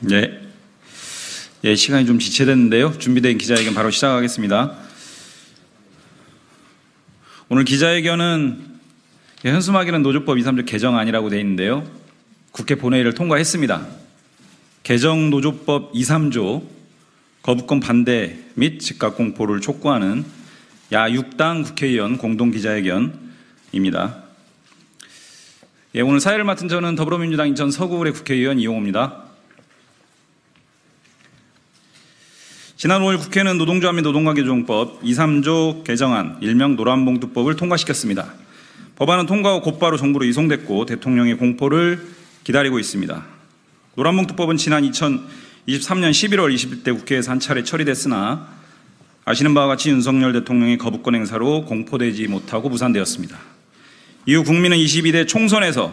네. 시간이 좀 지체됐는데요. 준비된 기자회견 바로 시작하겠습니다. 오늘 기자회견은 현수막에는 노조법 2.3조 개정안이라고 되어 있는데요. 국회 본회의를 통과했습니다. 개정 노조법 2.3조 거부권 반대 및 즉각 공포를 촉구하는 야6당 국회의원 공동 기자회견입니다. 오늘 사회를 맡은 저는 더불어민주당 인천 서구울의 국회의원 이용호입니다. 지난 5일 국회는 노동조합 및 노동관계조정법 2.3조 개정안 일명 노란봉투법을 통과시켰습니다. 법안은 통과 후 곧바로 정부로 이송됐고 대통령의 공포를 기다리고 있습니다. 노란봉투법은 지난 2023년 11월 20일 국회에서 한 차례 처리됐으나 아시는 바와 같이 윤석열 대통령의 거부권 행사로 공포되지 못하고 무산되었습니다. 이후 국민은 22대 총선에서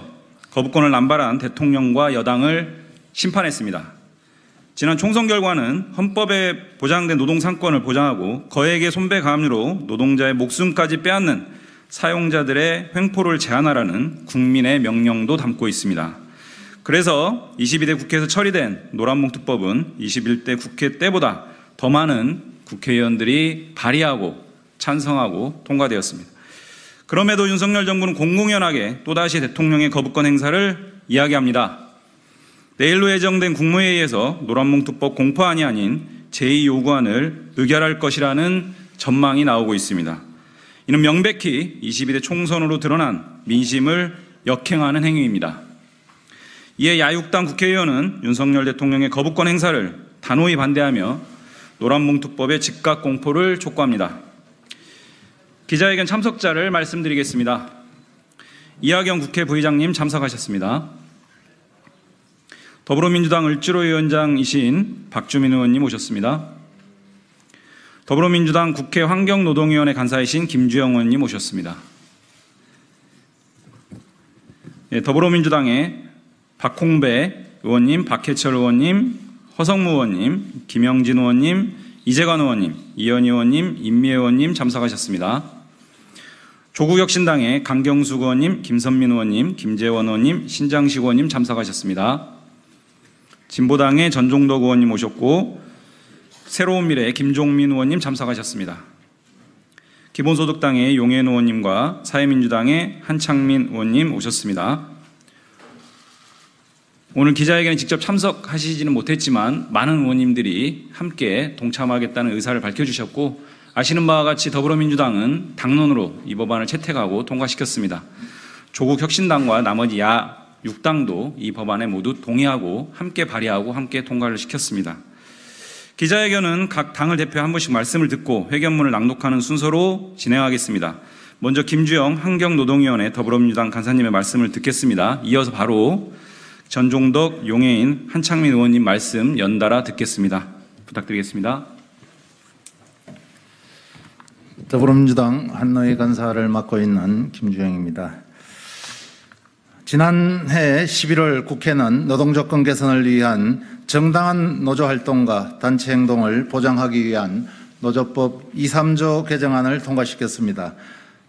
거부권을 남발한 대통령과 여당을 심판했습니다. 지난 총선 결과는 헌법에 보장된 노동상권을 보장하고 거액의 손배 가압류로 노동자의 목숨까지 빼앗는 사용자들의 횡포를 제한하라는 국민의 명령도 담고 있습니다. 그래서 22대 국회에서 처리된 노란봉투법은 21대 국회 때보다 더 많은 국회의원들이 발의하고 찬성하고 통과되었습니다. 그럼에도 윤석열 정부는 공공연하게 또다시 대통령의 거부권 행사를 이야기합니다. 내일로 예정된 국무회의에서 노란봉투법 공포안이 아닌 제2요구안을 의결할 것이라는 전망이 나오고 있습니다. 이는 명백히 22대 총선으로 드러난 민심을 역행하는 행위입니다. 이에 야6당 국회의원은 윤석열 대통령의 거부권 행사를 단호히 반대하며 노란봉투법의 즉각 공포를 촉구합니다. 기자회견 참석자를 말씀드리겠습니다. 이하경 국회 부의장님 참석하셨습니다. 더불어민주당 을지로위원장이신 박주민 의원님 오셨습니다. 더불어민주당 국회 환경노동위원회 간사이신 김주영 의원님 오셨습니다. 더불어민주당의 박홍배 의원님, 박해철 의원님, 허성무 의원님, 김영진 의원님, 이재관 의원님, 이현희 의원님, 임미애 의원님 참석하셨습니다. 조국혁신당의 강경숙 의원님, 김선민 의원님, 김재원 의원님, 신장식 의원님 참석하셨습니다. 진보당의 전종덕 의원님 오셨고 새로운 미래의 김종민 의원님 참석하셨습니다. 기본소득당의 용해인 의원님과 사회민주당의 한창민 의원님 오셨습니다. 오늘 기자회견에 직접 참석하시지는 못했지만 많은 의원님들이 함께 동참하겠다는 의사를 밝혀주셨고 아시는 바와 같이 더불어민주당은 당론으로 이 법안을 채택하고 통과시켰습니다. 조국혁신당과 나머지 야6당도 이 법안에 모두 동의하고 함께 발의하고 함께 통과를 시켰습니다. 기자회견은 각 당을 대표 한 분씩 말씀을 듣고 회견문을 낭독하는 순서로 진행하겠습니다. 먼저 김주영 환경노동위원회 더불어민주당 간사님의 말씀을 듣겠습니다. 이어서 바로 전종덕, 용해인, 한창민 의원님 말씀 연달아 듣겠습니다. 부탁드리겠습니다. 더불어민주당 한노위 간사를 맡고 있는 김주영입니다. 지난해 11월 국회는 노동조건 개선을 위한 정당한 노조활동과 단체행동을 보장하기 위한 노조법 2.3조 개정안을 통과시켰습니다.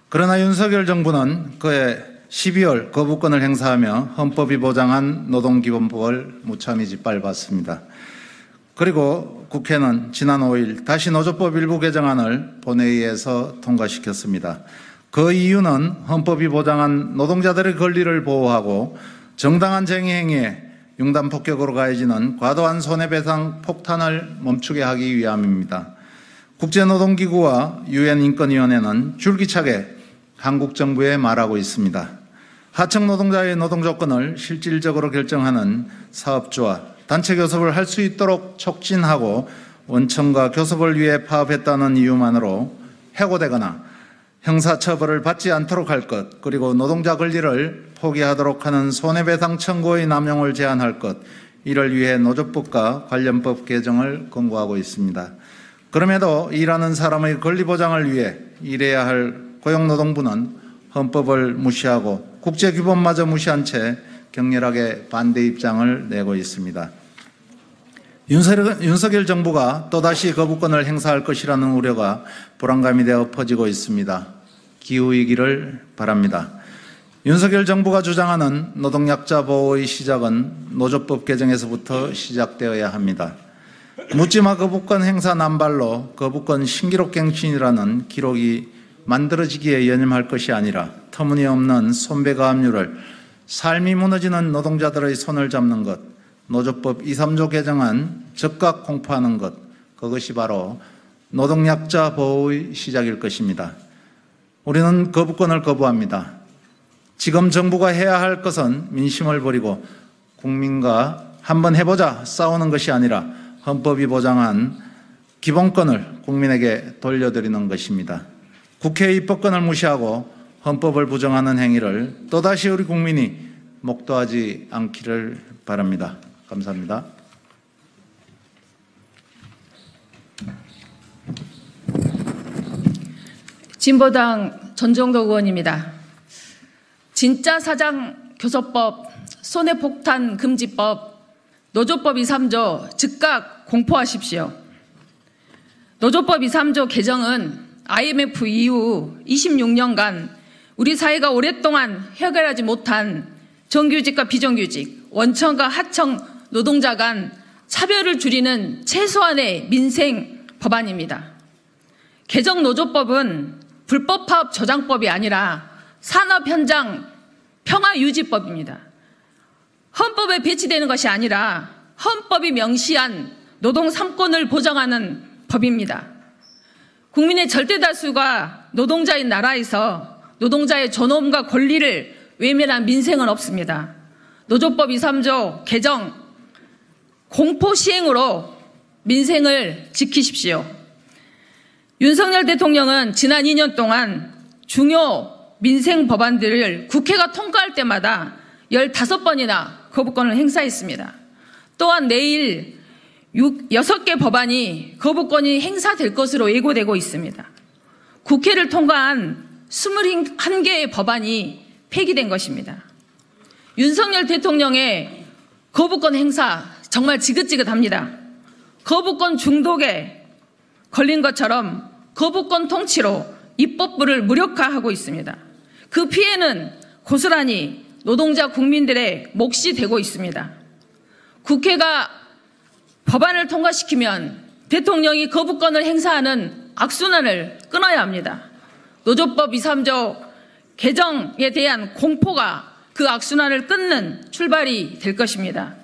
그러나 윤석열 정부는 그해 12월 거부권을 행사하며 헌법이 보장한 노동기본법을 무참히 짓밟았습니다. 그리고 국회는 지난 5일 다시 노조법 일부 개정안을 본회의에서 통과시켰습니다. 그 이유는 헌법이 보장한 노동자들의 권리를 보호하고 정당한 쟁의 행위에 융단 폭격으로 가해지는 과도한 손해배상 폭탄을 멈추게 하기 위함입니다. 국제노동기구와 유엔 인권위원회는 줄기차게 한국 정부에 말하고 있습니다. 하청 노동자의 노동조건을 실질적으로 결정하는 사업주와 단체 교섭을 할 수 있도록 촉진하고 원청과 교섭을 위해 파업했다는 이유만으로 해고되거나 형사처벌을 받지 않도록 할 것, 그리고 노동자 권리를 포기하도록 하는 손해배상 청구의 남용을 제한할 것, 이를 위해 노조법과 관련법 개정을 권고하고 있습니다. 그럼에도 일하는 사람의 권리 보장을 위해 일해야 할 고용노동부는 헌법을 무시하고 국제규범마저 무시한 채 격렬하게 반대 입장을 내고 있습니다. 윤석열 정부가 또다시 거부권을 행사할 것이라는 우려가 불안감이 되어 퍼지고 있습니다. 기우이기를 바랍니다. 윤석열 정부가 주장하는 노동약자 보호의 시작은 노조법 개정에서부터 시작되어야 합니다. 묻지마 거부권 행사 남발로 거부권 신기록 갱신이라는 기록이 만들어지기에 연연할 것이 아니라 터무니없는 손배가압류를 삶이 무너지는 노동자들의 손을 잡는 것, 노조법 2, 3조 개정안 즉각 공포하는 것, 그것이 바로 노동약자 보호의 시작일 것입니다. 우리는 거부권을 거부합니다. 지금 정부가 해야 할 것은 민심을 버리고 국민과 한번 해보자 싸우는 것이 아니라 헌법이 보장한 기본권을 국민에게 돌려드리는 것입니다. 국회의 입법권을 무시하고 헌법을 부정하는 행위를 또다시 우리 국민이 목도하지 않기를 바랍니다. 감사합니다. 진보당 전종덕 의원입니다. 진짜 사장 교섭법, 손해폭탄 금지법, 노조법 2, 3조 즉각 공포하십시오. 노조법 2, 3조 개정은 IMF 이후 26년간 우리 사회가 오랫동안 해결하지 못한 정규직과 비정규직, 원청과 하청 노동자 간 차별을 줄이는 최소한의 민생 법안입니다. 개정 노조법은 불법 파업 저장법이 아니라 산업 현장 평화유지법입니다. 헌법에 배치되는 것이 아니라 헌법이 명시한 노동 3권을 보장하는 법입니다. 국민의 절대 다수가 노동자인 나라에서 노동자의 존엄과 권리를 외면한 민생은 없습니다. 노조법 2, 3조 개정 공포 시행으로 민생을 지키십시오. 윤석열 대통령은 지난 2년 동안 중요 민생 법안들을 국회가 통과할 때마다 15번이나 거부권을 행사했습니다. 또한 내일 6개 법안이 거부권이 행사될 것으로 예고되고 있습니다. 국회를 통과한 21개의 법안이 폐기된 것입니다. 윤석열 대통령의 거부권 행사 정말 지긋지긋합니다. 거부권 중독에 걸린 것처럼 거부권 통치로 입법부를 무력화하고 있습니다. 그 피해는 고스란히 노동자 국민들의 몫이 되고 있습니다. 국회가 법안을 통과시키면 대통령이 거부권을 행사하는 악순환을 끊어야 합니다. 노조법 2, 3조 개정에 대한 공포가 그 악순환을 끊는 출발이 될 것입니다.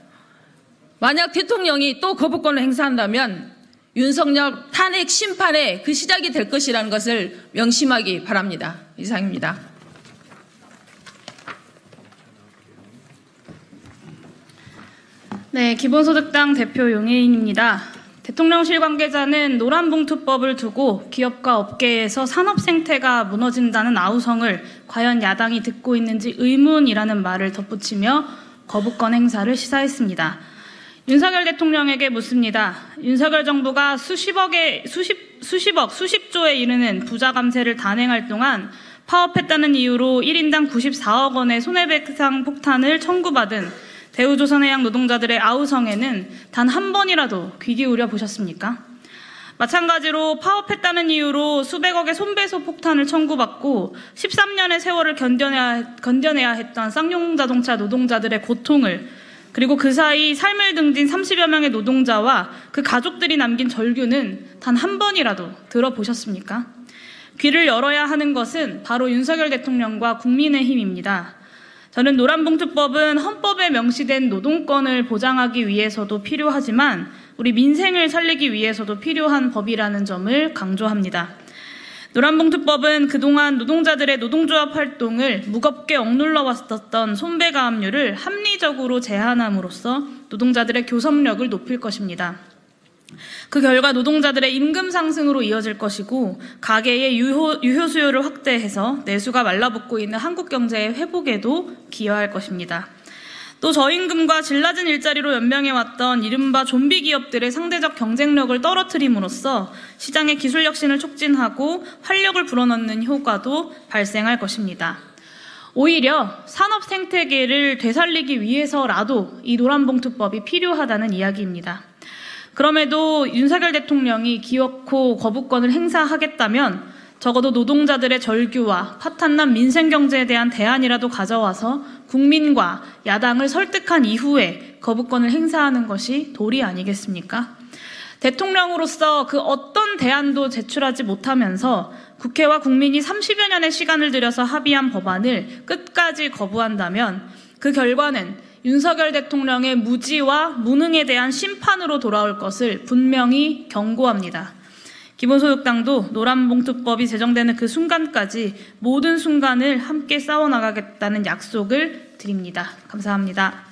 만약 대통령이 또 거부권을 행사한다면 윤석열 탄핵 심판의 그 시작이 될 것이라는 것을 명심하기 바랍니다. 이상입니다. 네, 기본소득당 대표 용혜인입니다. 대통령실 관계자는 노란봉투법을 두고 기업과 업계에서 산업 생태가 무너진다는 아우성을 과연 야당이 듣고 있는지 의문이라는 말을 덧붙이며 거부권 행사를 시사했습니다. 윤석열 대통령에게 묻습니다. 윤석열 정부가 수십조에 이르는 부자 감세를 단행할 동안 파업했다는 이유로 1인당 94억 원의 손해배상 폭탄을 청구받은 대우조선해양 노동자들의 아우성에는 단 한 번이라도 귀 기울여 보셨습니까? 마찬가지로 파업했다는 이유로 수백억의 손배소 폭탄을 청구받고 13년의 세월을 견뎌내야 했던 쌍용자동차 노동자들의 고통을, 그리고 그 사이 삶을 등진 30여 명의 노동자와 그 가족들이 남긴 절규는 단 한 번이라도 들어보셨습니까? 귀를 열어야 하는 것은 바로 윤석열 대통령과 국민의힘입니다. 저는 노란봉투법은 헌법에 명시된 노동권을 보장하기 위해서도 필요하지만 우리 민생을 살리기 위해서도 필요한 법이라는 점을 강조합니다. 노란봉투법은 그동안 노동자들의 노동조합 활동을 무겁게 억눌러 왔었던 손배가압류를 합리적으로 제한함으로써 노동자들의 교섭력을 높일 것입니다. 그 결과 노동자들의 임금 상승으로 이어질 것이고 가계의 유효 수요를 확대해서 내수가 말라붙고 있는 한국 경제의 회복에도 기여할 것입니다. 또 저임금과 질 낮은 일자리로 연명해왔던 이른바 좀비 기업들의 상대적 경쟁력을 떨어뜨림으로써 시장의 기술 혁신을 촉진하고 활력을 불어넣는 효과도 발생할 것입니다. 오히려 산업 생태계를 되살리기 위해서라도 이 노란봉투법이 필요하다는 이야기입니다. 그럼에도 윤석열 대통령이 기어코 거부권을 행사하겠다면 적어도 노동자들의 절규와 파탄난 민생경제에 대한 대안이라도 가져와서 국민과 야당을 설득한 이후에 거부권을 행사하는 것이 도리 아니겠습니까? 대통령으로서 그 어떤 대안도 제출하지 못하면서 국회와 국민이 30여 년의 시간을 들여서 합의한 법안을 끝까지 거부한다면 그 결과는 윤석열 대통령의 무지와 무능에 대한 심판으로 돌아올 것을 분명히 경고합니다. 기본소득당도 노란봉투법이 제정되는 그 순간까지 모든 순간을 함께 싸워나가겠다는 약속을 드립니다. 감사합니다.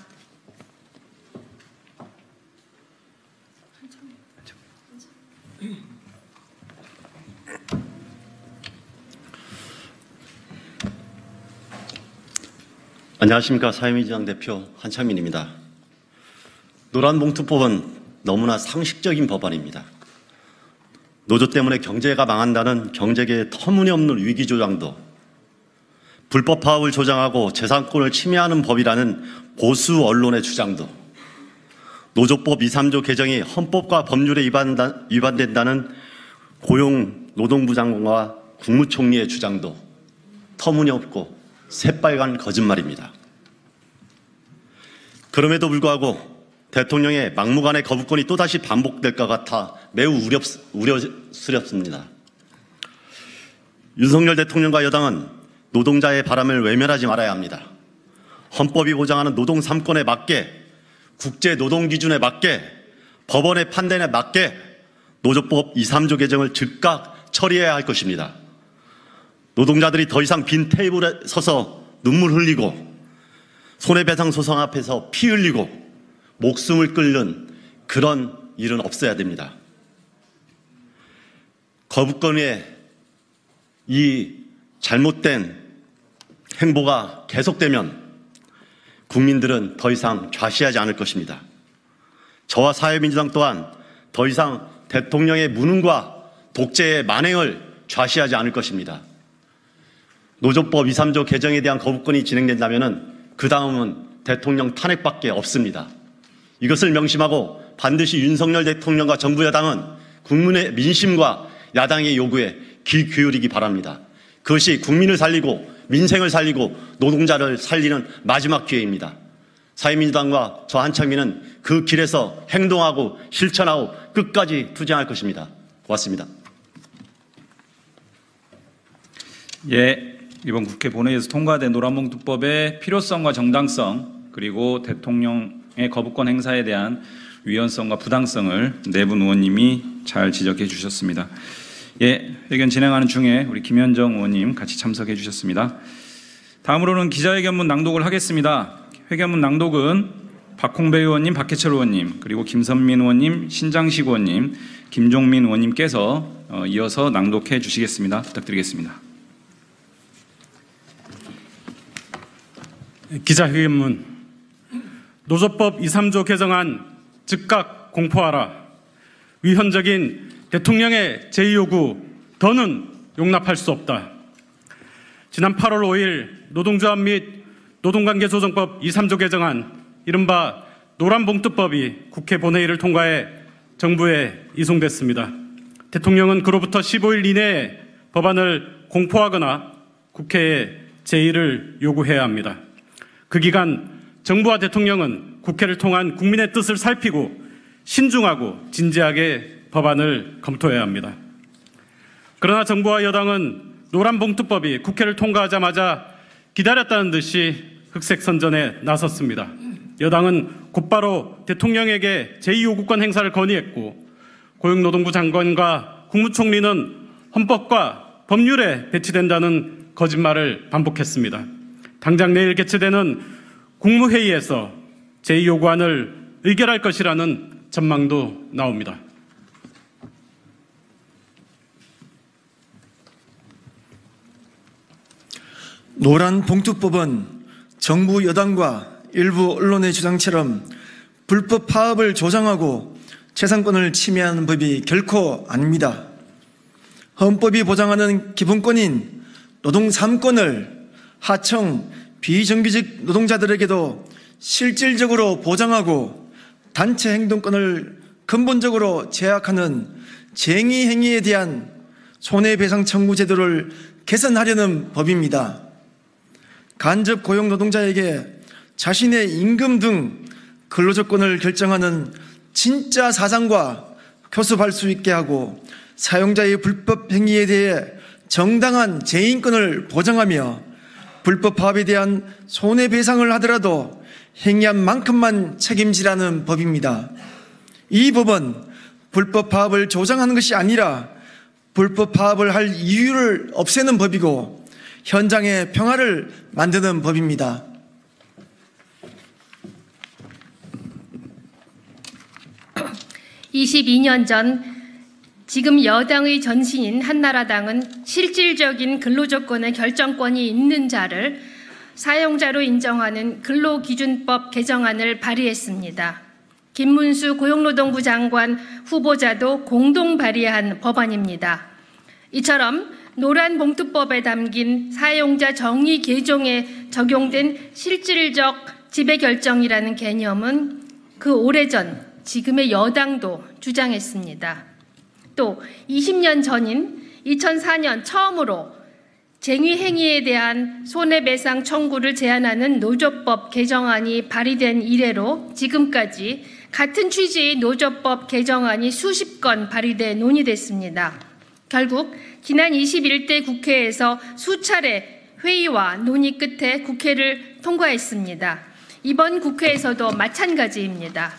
안녕하십니까. 사회민주당 대표 한창민입니다. 노란봉투법은 너무나 상식적인 법안입니다. 노조 때문에 경제가 망한다는 경제계의 터무니없는 위기조장도, 불법 파업을 조장하고 재산권을 침해하는 법이라는 보수 언론의 주장도, 노조법 2, 3조 개정이 헌법과 법률에 위반된다는 고용노동부 장관과 국무총리의 주장도 터무니없고 새빨간 거짓말입니다. 그럼에도 불구하고 대통령의 막무가내 거부권이 또다시 반복될 것 같아 매우 우려스럽습니다. 윤석열 대통령과 여당은 노동자의 바람을 외면하지 말아야 합니다. 헌법이 보장하는 노동 3권에 맞게, 국제 노동 기준에 맞게, 법원의 판단에 맞게 노조법 2, 3조 개정을 즉각 처리해야 할 것입니다. 노동자들이 더 이상 빈 테이블에 서서 눈물 흘리고 손해배상 소송 앞에서 피 흘리고 목숨을 끊는 그런 일은 없어야 됩니다. 거부권의 이 잘못된 행보가 계속되면 국민들은 더 이상 좌시하지 않을 것입니다. 저와 사회민주당 또한 더 이상 대통령의 무능과 독재의 만행을 좌시하지 않을 것입니다. 노조법 2, 3조 개정에 대한 거부권이 진행된다면 그 다음은 대통령 탄핵밖에 없습니다. 이것을 명심하고 반드시 윤석열 대통령과 정부 여당은 국민의 민심과 야당의 요구에 귀 기울이기 바랍니다. 그것이 국민을 살리고 민생을 살리고 노동자를 살리는 마지막 기회입니다. 사회민주당과 저 한창민은 그 길에서 행동하고 실천하고 끝까지 투쟁할 것입니다. 고맙습니다. 예, 이번 국회 본회의에서 통과된 노란봉투법의 필요성과 정당성, 그리고 대통령의 거부권 행사에 대한 위헌성과 부당성을 네 분 의원님이 잘 지적해 주셨습니다. 예, 의견 진행하는 중에 우리 김현정 의원님 같이 참석해 주셨습니다. 다음으로는 기자회견문 낭독을 하겠습니다. 회견문 낭독은 박홍배 의원님, 박해철 의원님, 그리고 김선민 의원님, 신장식 의원님, 김종민 의원님께서 이어서 낭독해 주시겠습니다. 부탁드리겠습니다. 기자회견문. 노조법 2, 3조 개정안 즉각 공포하라. 위헌적인 대통령의 제2요구 더는 용납할 수 없다. 지난 8월 5일 노동조합 및 노동관계조정법 2, 3조 개정안, 이른바 노란봉투법이 국회 본회의를 통과해 정부에 이송됐습니다. 대통령은 그로부터 15일 이내에 법안을 공포하거나 국회에 제의를 요구해야 합니다. 그 기간 정부와 대통령은 국회를 통한 국민의 뜻을 살피고 신중하고 진지하게 법안을 검토해야 합니다. 그러나 정부와 여당은 노란봉투법이 국회를 통과하자마자 기다렸다는 듯이 흑색선전에 나섰습니다. 여당은 곧바로 대통령에게 제2요구권 행사를 건의했고, 고용노동부 장관과 국무총리는 헌법과 법률에 배치된다는 거짓말을 반복했습니다. 당장 내일 개최되는 국무회의에서 제2요구안을 의결할 것이라는 전망도 나옵니다. 노란봉투법은 정부 여당과 일부 언론의 주장처럼 불법 파업을 조장하고 재산권을 침해하는 법이 결코 아닙니다. 헌법이 보장하는 기본권인 노동 3권을 하청 비정규직 노동자들에게도 실질적으로 보장하고 단체 행동권을 근본적으로 제약하는 쟁의 행위에 대한 손해배상 청구 제도를 개선하려는 법입니다. 간접 고용 노동자에게 자신의 임금 등 근로조건을 결정하는 진짜 사장과 교섭할 수 있게 하고 사용자의 불법 행위에 대해 정당한 재인권을 보장하며 불법 파업에 대한 손해배상을 하더라도 행위한 만큼만 책임지라는 법입니다. 이 법은 불법 파업을 조장하는 것이 아니라 불법 파업을 할 이유를 없애는 법이고 현장의 평화를 만드는 법입니다. (22년) 전 지금 여당의 전신인 한나라당은 실질적인 근로조건의 결정권이 있는 자를 사용자로 인정하는 근로기준법 개정안을 발의했습니다. 김문수 고용노동부 장관 후보자도 공동 발의한 법안입니다. 이처럼 노란봉투법에 담긴 사용자 정의 개정에 적용된 실질적 지배결정이라는 개념은 그 오래전 지금의 여당도 주장했습니다. 또 20년 전인 2004년 처음으로 쟁의행위에 대한 손해배상 청구를 제한하는 노조법 개정안이 발의된 이래로 지금까지 같은 취지의 노조법 개정안이 수십 건 발의돼 논의됐습니다. 결국 지난 21대 국회에서 수차례 회의와 논의 끝에 국회를 통과했습니다. 이번 국회에서도 마찬가지입니다.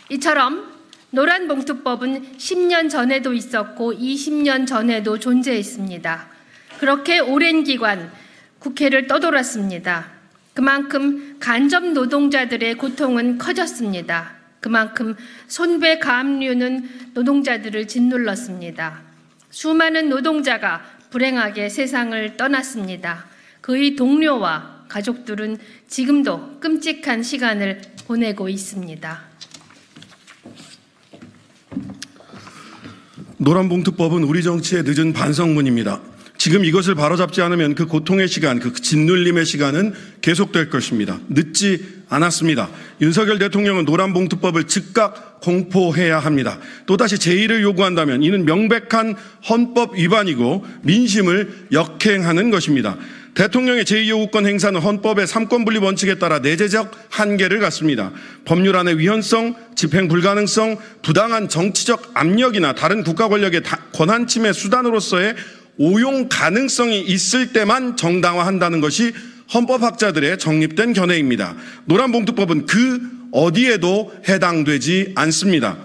이처럼 노란봉투법은 10년 전에도 있었고 20년 전에도 존재했습니다. 그렇게 오랜 기간 국회를 떠돌았습니다. 그만큼 간접 노동자들의 고통은 커졌습니다. 그만큼 손배 가압류는 노동자들을 짓눌렀습니다. 수많은 노동자가 불행하게 세상을 떠났습니다. 그의 동료와 가족들은 지금도 끔찍한 시간을 보내고 있습니다. 노란봉투법은 우리 정치의 늦은 반성문입니다. 지금 이것을 바로잡지 않으면 그 고통의 시간, 그 짓눌림의 시간은 계속될 것입니다. 늦지 않았습니다. 윤석열 대통령은 노란봉투법을 즉각 공포해야 합니다. 또다시 제의를 요구한다면 이는 명백한 헌법 위반이고 민심을 역행하는 것입니다. 대통령의 제2요구권 행사는 헌법의 3권 분립 원칙에 따라 내재적 한계를 갖습니다. 법률안의 위헌성, 집행 불가능성, 부당한 정치적 압력이나 다른 국가 권력의 권한 침해 수단으로서의 오용 가능성이 있을 때만 정당화한다는 것이 헌법학자들의 정립된 견해입니다. 노란봉투법은 그 어디에도 해당되지 않습니다.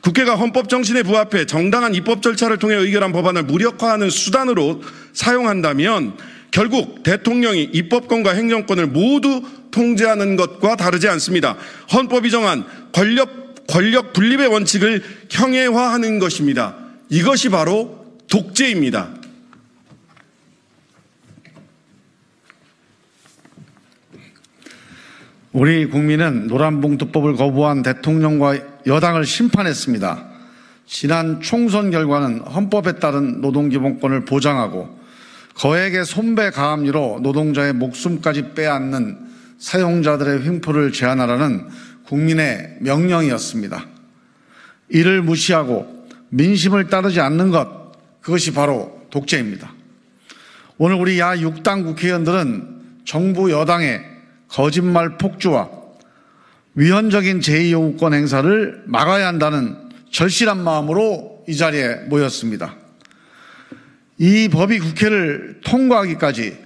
국회가 헌법 정신에 부합해 정당한 입법 절차를 통해 의결한 법안을 무력화하는 수단으로 사용한다면 결국 대통령이 입법권과 행정권을 모두 통제하는 것과 다르지 않습니다. 헌법이 정한 권력 분립의 원칙을 형해화하는 것입니다. 이것이 바로 독재입니다. 우리 국민은 노란봉투법을 거부한 대통령과 여당을 심판했습니다. 지난 총선 결과는 헌법에 따른 노동기본권을 보장하고 거액의 손배 가압류로 노동자의 목숨까지 빼앗는 사용자들의 횡포를 제한하라는 국민의 명령이었습니다. 이를 무시하고 민심을 따르지 않는 것, 그것이 바로 독재입니다. 오늘 우리 야 6당 국회의원들은 정부 여당의 거짓말 폭주와 위헌적인 제2요구권 행사를 막아야 한다는 절실한 마음으로 이 자리에 모였습니다. 이 법이 국회를 통과하기까지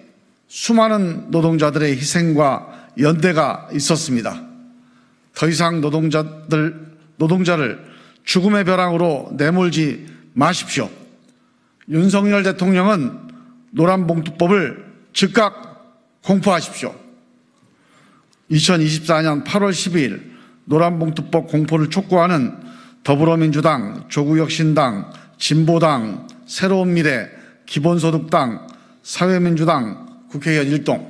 수많은 노동자들의 희생과 연대가 있었습니다. 더 이상 노동자를 죽음의 벼랑으로 내몰지 마십시오. 윤석열 대통령은 노란봉투법을 즉각 공포하십시오. 2024년 8월 12일 노란봉투법 공포를 촉구하는 더불어민주당, 조국혁신당, 진보당, 새로운미래, 기본소득당, 사회민주당 국회의원 일동.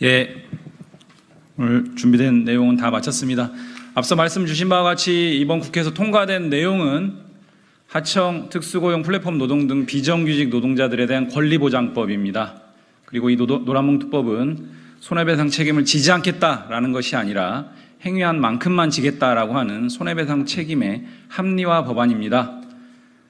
예, 오늘 준비된 내용은 다 마쳤습니다. 앞서 말씀 주신 바와 같이 이번 국회에서 통과된 내용은 하청, 특수고용, 플랫폼 노동 등 비정규직 노동자들에 대한 권리보장법입니다. 그리고 이 노란봉투법은 손해배상 책임을 지지 않겠다라는 것이 아니라 행위한 만큼만 지겠다라고 하는 손해배상 책임의 합리화 법안입니다.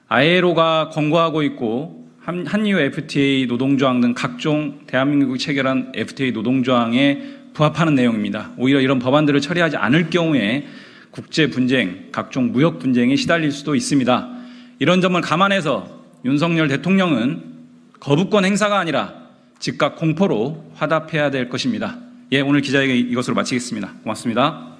ILO가 권고하고 있고 한미일 FTA 노동조항 등 각종 대한민국이 체결한 FTA 노동조항에 부합하는 내용입니다. 오히려 이런 법안들을 처리하지 않을 경우에 국제 분쟁, 각종 무역 분쟁에 시달릴 수도 있습니다. 이런 점을 감안해서 윤석열 대통령은 거부권 행사가 아니라 즉각 공포로 화답해야 될 것입니다. 예, 오늘 기자회견 이것으로 마치겠습니다. 고맙습니다.